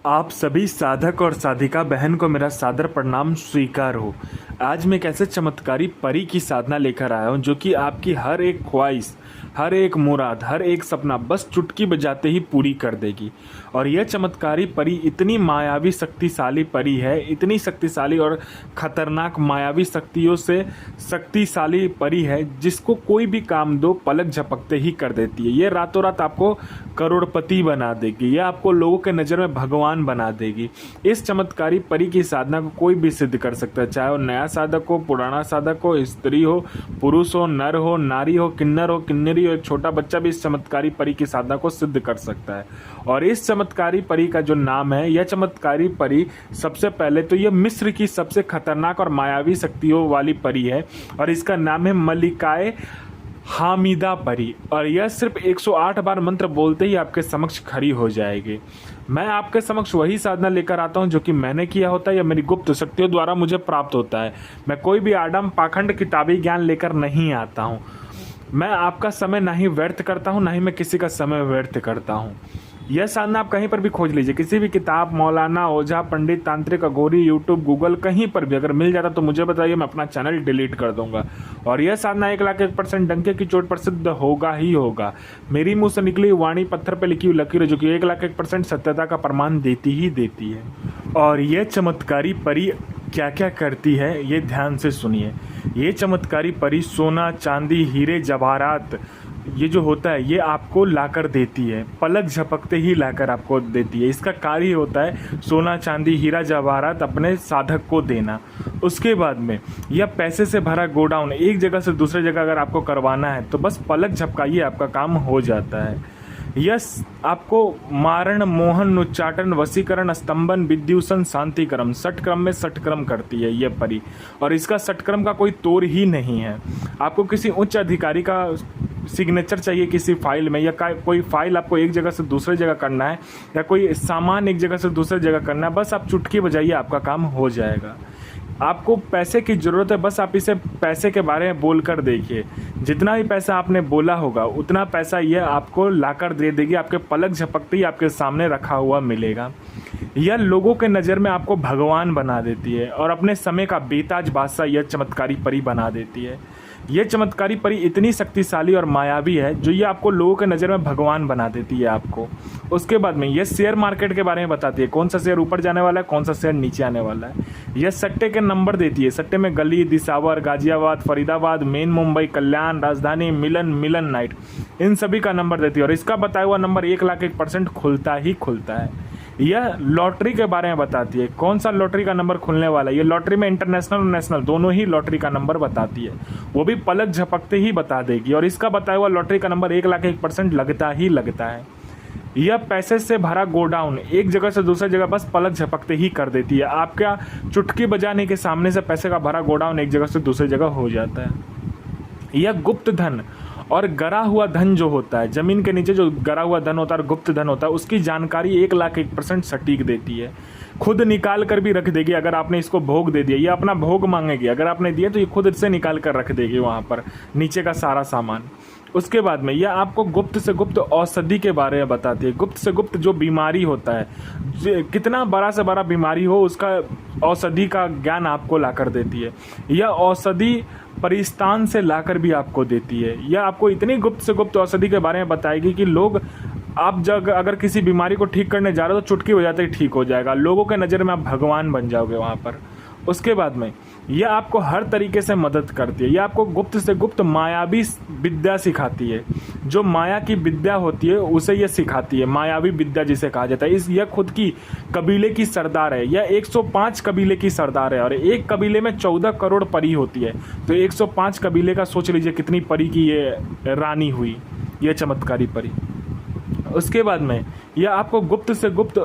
आप सभी साधक और साधिका बहन को मेरा सादर प्रणाम स्वीकार हो। आज मैं एक ऐसे चमत्कारी परी की साधना लेकर आया हूँ जो कि आपकी हर एक ख्वाहिश, हर एक मुराद, हर एक सपना बस चुटकी बजाते ही पूरी कर देगी। और यह चमत्कारी परी इतनी मायावी शक्तिशाली परी है, इतनी शक्तिशाली और खतरनाक मायावी शक्तियों से शक्तिशाली परी है जिसको कोई भी काम दो पलक झपकते ही कर देती है। ये रातों रात आपको करोड़पति बना देगी, यह आपको लोगों के नज़र में भगवान बना देगी। इस चमत्कारी परी की साधना को कोई भी सिद्ध कर सकता है, चाहे वो नया साधक हो, पुराना साधक हो, स्त्री हो, पुरुष हो, नर हो, नारी हो, किन्नर हो, किन्नरी हो, एक छोटा बच्चा भी इस चमत्कारी परी की साधना को सिद्ध कर सकता है। और इस चमत्कारी परी का जो नाम है, यह चमत्कारी परी सबसे पहले तो यह मिस्र की सबसे खतरनाक और मायावी शक्तियों वाली परी है और इसका नाम है मलिकाए हामिदा परी। और यह सिर्फ 108 बार मंत्र बोलते ही आपके समक्ष खड़ी हो जाएगी। मैं आपके समक्ष वही साधना लेकर आता हूं जो कि मैंने किया होता है या मेरी गुप्त शक्तियों द्वारा मुझे प्राप्त होता है। मैं कोई भी आडम पाखंड किताबी ज्ञान लेकर नहीं आता हूं। मैं आपका समय ना ही व्यर्थ करता हूं, ना ही मैं किसी का समय व्यर्थ करता हूं। यह साधना आप कहीं पर भी खोज लीजिए, किसी भी किताब, मौलाना, ओझा, पंडित, तांत्रिक, अघोरी, यूट्यूब, गूगल, कहीं पर भी अगर मिल जाता तो मुझे बताइए, मैं अपना चैनल डिलीट कर दूंगा। और यह साधना 1,01% डंके की चोट पर सिद्ध होगा ही होगा। मेरी मुंह से निकली वाणी पत्थर पर लिखी हुई लकीर जो कि 1,01% सत्यता का प्रमाण देती ही देती है। और यह चमत्कारी परी क्या क्या करती है ये ध्यान से सुनिए। ये चमत्कारी परी सोना, चांदी, हीरे, जवाहरात, ये जो होता है ये आपको लाकर देती है, पलक झपकते ही लाकर आपको देती है। इसका कार्य होता है सोना, चांदी, हीरा, जवाहरात अपने साधक को देना। उसके बाद में यह पैसे से भरा गोडाउन एक जगह से दूसरे जगह अगर आपको करवाना है तो बस पलक झपकाइए, आपका काम हो जाता है। यस, आपको मारण, मोहन, उच्चाटन, वशीकरण, स्तंभन, विद्युषण, शांतिक्रम, षटक्रम में षटक्रम करती है यह परी। और इसका षटक्रम का कोई तोड़ ही नहीं है। आपको किसी उच्च अधिकारी का सिग्नेचर चाहिए किसी फाइल में, या कोई फाइल आपको एक जगह से दूसरे जगह करना है, या कोई सामान एक जगह से दूसरे जगह करना है, बस आप चुटकी बजाइए, आपका काम हो जाएगा। आपको पैसे की ज़रूरत है, बस आप इसे पैसे के बारे में बोलकर देखिए। जितना भी पैसा आपने बोला होगा उतना पैसा यह आपको लाकर दे देगी, आपके पलक झपकते ही आपके सामने रखा हुआ मिलेगा। यह लोगों के नज़र में आपको भगवान बना देती है और अपने समय का बेताज बादशाह यह चमत्कारी परी बना देती है। यह चमत्कारी परी इतनी शक्तिशाली और मायावी है जो ये आपको लोगों के नज़र में भगवान बना देती है आपको। उसके बाद में यह शेयर मार्केट के बारे में बताती है, कौन सा शेयर ऊपर जाने वाला है, कौन सा शेयर नीचे आने वाला है। यह सट्टे के नंबर देती है, सट्टे में गली, दिसावर, गाजियाबाद, फरीदाबाद, मेन मुंबई, कल्याण, राजधानी, मिलन नाइट, इन सभी का नंबर देती है। और इसका बताया हुआ नंबर 1,01% खुलता ही खुलता है। यह लॉटरी के बारे में बताती है, कौन सा लॉटरी का नंबर खुलने वाला है। ये लॉटरी में इंटरनेशनल और नेशनल दोनों ही लॉटरी का नंबर बताती है, वो भी पलक झपकते ही बता देगी। और इसका बताया हुआ लॉटरी का नंबर 1,01% लगता ही लगता है। यह पैसे से भरा गोडाउन एक जगह से दूसरी जगह बस पलक झपकते ही कर देती है। आपका चुटकी बजाने के सामने से पैसे का भरा गोडाउन एक जगह से दूसरी जगह हो जाता है। यह गुप्त धन और गरा हुआ धन जो होता है, जमीन के नीचे जो गरा हुआ धन होता है और गुप्त धन होता है, उसकी जानकारी 1,01% सटीक देती है। खुद निकाल कर भी रख देगी अगर आपने इसको भोग दे दिया, ये अपना भोग मांगेगी, अगर आपने दिया तो ये खुद से निकाल कर रख देगी वहाँ पर नीचे का सारा सामान। उसके बाद में यह आपको गुप्त से गुप्त औषधि के बारे में बताती है। गुप्त से गुप्त जो बीमारी होता है, कितना बड़ा से बड़ा बीमारी हो, उसका औषधि का ज्ञान आपको लाकर देती है। यह औषधि परिस्तान से लाकर भी आपको देती है। यह आपको इतनी गुप्त से गुप्त औषधि के बारे में बताएगी कि लोग, आप जब अगर किसी बीमारी को ठीक करने जा रहे हो तो चुटकी बजाते ही ठीक हो जाएगा। लोगों के नज़र में आप भगवान बन जाओगे वहाँ पर। उसके बाद में यह आपको हर तरीके से मदद करती है। यह आपको गुप्त से गुप्त मायावी विद्या सिखाती है। जो माया की विद्या होती है उसे यह सिखाती है, मायावी विद्या जिसे कहा जाता है। यह खुद की कबीले की सरदार है। यह 105 कबीले की सरदार है और एक कबीले में 14 करोड़ परी होती है। तो 105 कबीले का सोच लीजिए कितनी परी की ये रानी हुई, यह चमत्कारी परी। उसके बाद में यह आपको गुप्त से गुप्त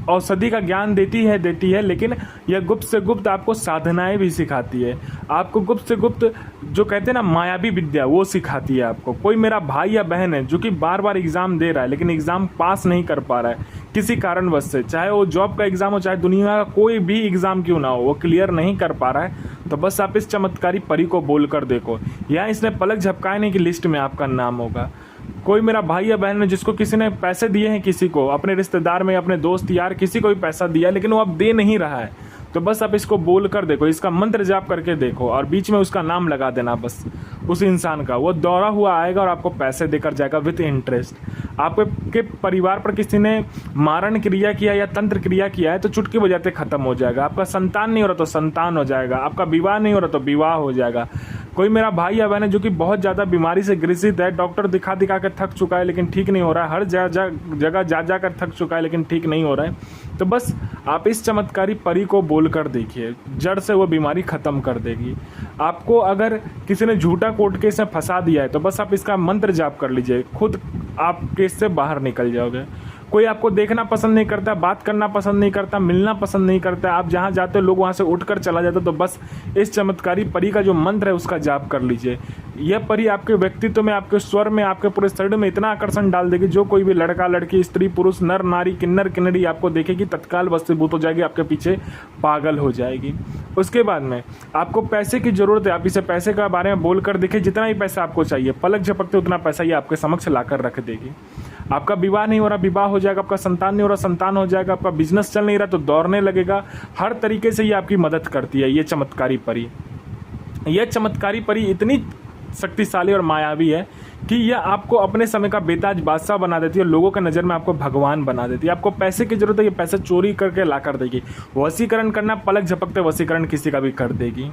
औषधि का ज्ञान देती है, लेकिन यह गुप्त से गुप्त आपको साधनाएं भी सिखाती है। आपको गुप्त से गुप्त जो कहते हैं ना मायावी विद्या, वो सिखाती है आपको। कोई मेरा भाई या बहन है जो कि बार बार एग्ज़ाम दे रहा है लेकिन एग्ज़ाम पास नहीं कर पा रहा है किसी कारणवश से, चाहे वो जॉब का एग्ज़ाम हो, चाहे दुनिया का कोई भी एग्ज़ाम क्यों ना हो, वो क्लियर नहीं कर पा रहा है, तो बस आप इस चमत्कारी परी को बोल कर देखो। यहाँ इसने पलक झपकाने की लिस्ट में आपका नाम होगा। कोई मेरा भाई या बहन है जिसको किसी ने पैसे दिए हैं, किसी को अपने रिश्तेदार में, अपने दोस्त यार किसी को भी पैसा दिया, लेकिन वो अब दे नहीं रहा है, तो बस आप इसको बोल कर देखो, इसका मंत्र जाप करके देखो और बीच में उसका नाम लगा देना बस उस इंसान का। वो दौड़ा हुआ आएगा और आपको पैसे देकर जाएगा विद इंटरेस्ट। आपके परिवार पर किसी ने मारण क्रिया किया या तंत्र क्रिया किया है तो चुटकी बजाते खत्म हो जाएगा। आपका संतान नहीं हो रहा तो संतान हो जाएगा। आपका विवाह नहीं हो रहा तो विवाह हो जाएगा। कोई मेरा भाई या बहन है जो कि बहुत ज़्यादा बीमारी से ग्रसित है, डॉक्टर दिखा दिखा कर थक चुका है लेकिन ठीक नहीं हो रहा है, हर जगह जा जा कर थक चुका है लेकिन ठीक नहीं हो रहा है, तो बस आप इस चमत्कारी परी को बोल कर देखिए, जड़ से वो बीमारी ख़त्म कर देगी। आपको अगर किसी ने झूठा कोर्ट केस में फंसा दिया है तो बस आप इसका मंत्र जाप कर लीजिए, खुद आप केस से बाहर निकल जाओगे। कोई आपको देखना पसंद नहीं करता, बात करना पसंद नहीं करता, मिलना पसंद नहीं करता, आप जहाँ जाते हो लोग वहाँ से उठकर चला जाता, तो बस इस चमत्कारी परी का जो मंत्र है उसका जाप कर लीजिए। यह परी आपके व्यक्तित्व में, आपके स्वर में, आपके पूरे शरीर में इतना आकर्षण डाल देगी, जो कोई भी लड़का लड़की, स्त्री पुरुष, नर नारी, किन्नर किन्नरी आपको देखेगी तत्काल वशीभूत हो जाएगी, आपके पीछे पागल हो जाएगी। उसके बाद में आपको पैसे की ज़रूरत है, आप इसे पैसे के बारे में बोलकर देखिए, जितना ही पैसा आपको चाहिए पलक झपकते उतना पैसा ये आपके समक्ष लाकर रख देगी। आपका विवाह नहीं हो रहा, विवाह हो जाएगा। आपका संतान नहीं हो रहा, संतान हो जाएगा। आपका बिजनेस चल नहीं रहा तो दौड़ने लगेगा। हर तरीके से ये आपकी मदद करती है ये चमत्कारी परी। यह चमत्कारी परी इतनी शक्तिशाली और मायावी है कि यह आपको अपने समय का बेताज बादशाह बना देती है, लोगों के नज़र में आपको भगवान बना देती है। आपको पैसे की जरूरत है, ये पैसे चोरी करके ला कर देगी। वशीकरण करना, पलक झपकते वशीकरण किसी का भी कर देगी।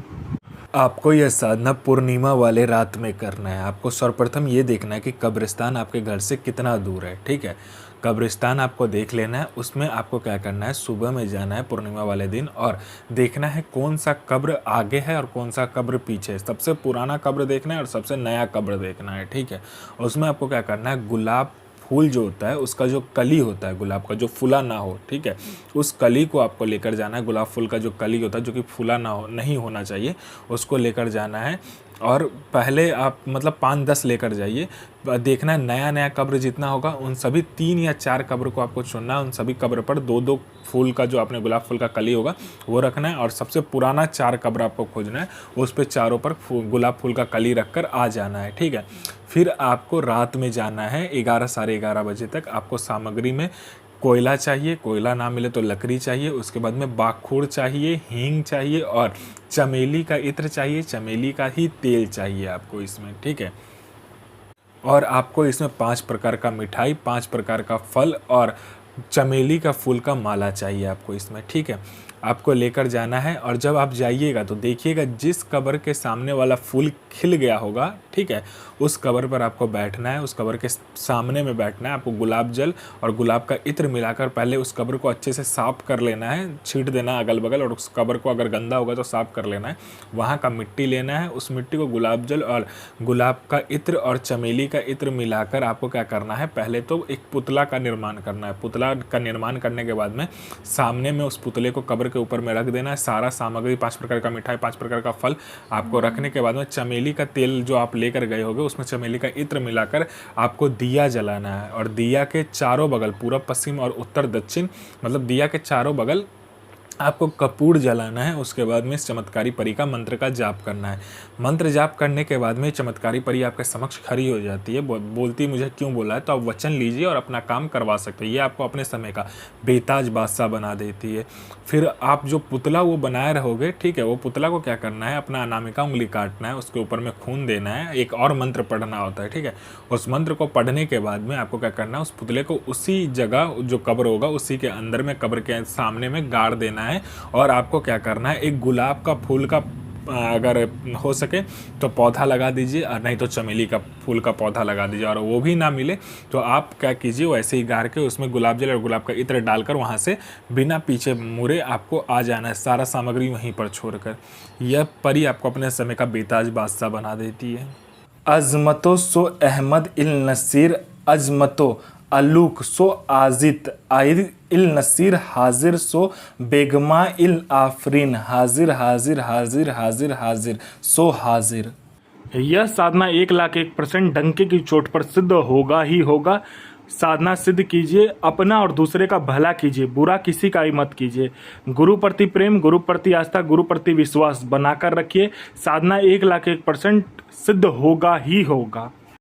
आपको यह साधना पूर्णिमा वाले रात में करना है। आपको सर्वप्रथम ये देखना है कि कब्रिस्तान आपके घर से कितना दूर है। ठीक है, कब्रिस्तान आपको देख लेना है। उसमें आपको क्या करना है, सुबह में जाना है पूर्णिमा वाले दिन और देखना है कौन सा कब्र आगे है और कौन सा कब्र पीछे है। सबसे पुराना कब्र देखना है और सबसे नया कब्र देखना है। ठीक है, उसमें आपको क्या करना है, गुलाब फूल जो होता है उसका जो कली होता है गुलाब का, जो फूला ना हो, ठीक है, उस कली को आपको लेकर जाना है। गुलाब फूल का जो कली होता है जो कि फूला ना हो, नहीं होना चाहिए, उसको लेकर जाना है। और पहले आप मतलब 5-10 लेकर जाइए। देखना है नया नया कब्र जितना होगा उन सभी 3 या 4 कब्र को आपको चुनना है। उन सभी कब्र पर 2-2 फूल का जो आपने गुलाब फूल का कली होगा वो रखना है और सबसे पुराना 4 कब्र आपको खोजना है, उस पर चारों पर गुलाब फूल का कली रखकर आ जाना है। ठीक है, फिर आपको रात में जाना है 11 साढ़े 11 बजे तक। आपको सामग्री में कोयला चाहिए, कोयला ना मिले तो लकड़ी चाहिए। उसके बाद में बाखूर चाहिए, हींग चाहिए और चमेली का इत्र चाहिए। चमेली का ही तेल चाहिए आपको इसमें। ठीक है, और आपको इसमें 5 प्रकार का मिठाई, 5 प्रकार का फल और चमेली का फूल का माला चाहिए आपको इसमें। ठीक है, आपको लेकर जाना है और जब आप जाइएगा तो देखिएगा जिस कब्र के सामने वाला फूल खिल गया होगा, ठीक है, उस कब्र पर आपको बैठना है। उस कब्र के सामने में बैठना है। आपको गुलाब जल और गुलाब का इत्र मिलाकर पहले उस कब्र को अच्छे से साफ कर लेना है, छींट देना अगल बगल, और उस कब्र को अगर गंदा होगा तो साफ कर लेना है। वहाँ का मिट्टी लेना है, उस मिट्टी को गुलाब जल और गुलाब का इत्र और चमेली का इत्र मिलाकर आपको क्या करना है, पहले तो एक पुतला का निर्माण करना है। पुतला का निर्माण करने के बाद में सामने में उस पुतले को कब्र के ऊपर में रख देना है। सारा सामग्री 5 प्रकार का मिठाई, 5 प्रकार का फल आपको रखने के बाद में चमेली का तेल जो आप लेकर गए होगे उसमें चमेली का इत्र मिलाकर आपको दिया जलाना है। और दिया के चारों बगल, पूर्व पश्चिम और उत्तर दक्षिण, मतलब दिया के चारों बगल आपको कपूर जलाना है। उसके बाद में इस चमत्कारी परी का मंत्र का जाप करना है। मंत्र जाप करने के बाद में चमत्कारी परी आपके समक्ष खड़ी हो जाती है। बोलती मुझे क्यों बोला है, तो आप वचन लीजिए और अपना काम करवा सकते हैं। ये आपको अपने समय का बेताज बादशाह बना देती है। फिर आप जो पुतला वो बनाए रहोगे, ठीक है, वो पुतला को क्या करना है, अपना अनामिका उंगली काटना है, उसके ऊपर में खून देना है, एक और मंत्र पढ़ना होता है। ठीक है, उस मंत्र को पढ़ने के बाद में आपको क्या करना है, उस पुतले को उसी जगह जो कब्र होगा उसी के अंदर में कब्र के सामने में गाड़ देना है। और आपको क्या करना है, एक गुलाब का फूल का अगर हो सके तो पौधा लगा दीजिए, और नहीं तो चमेली का फूल का पौधा लगा दीजिए। और वो भी ना मिले तो आप क्या कीजिए, वैसे ही गाड़ के उसमें गुलाब जल और गुलाब का इत्र डालकर वहाँ से बिना पीछे मुड़े आपको आ जाना है, सारा सामग्री वहीं पर छोड़कर। यह परी आपको अपने समय का बेताज बादशाह बना देती है। अजमतो सो अहमद इल नसीर, अजमतो अलूक सो आजित, आइर इल नसीर हाजिर सो बेगमा इल आफरीन, हाजिर हाजिर हाजिर हाजिर हाजिर सो हाजिर। यह साधना 1,01,000% डंके की चोट पर सिद्ध होगा ही होगा। साधना सिद्ध कीजिए, अपना और दूसरे का भला कीजिए, बुरा किसी का ही मत कीजिए। गुरु प्रति प्रेम, गुरु प्रति आस्था, गुरु प्रति विश्वास बनाकर रखिए। साधना 1,01,000% सिद्ध होगा ही होगा।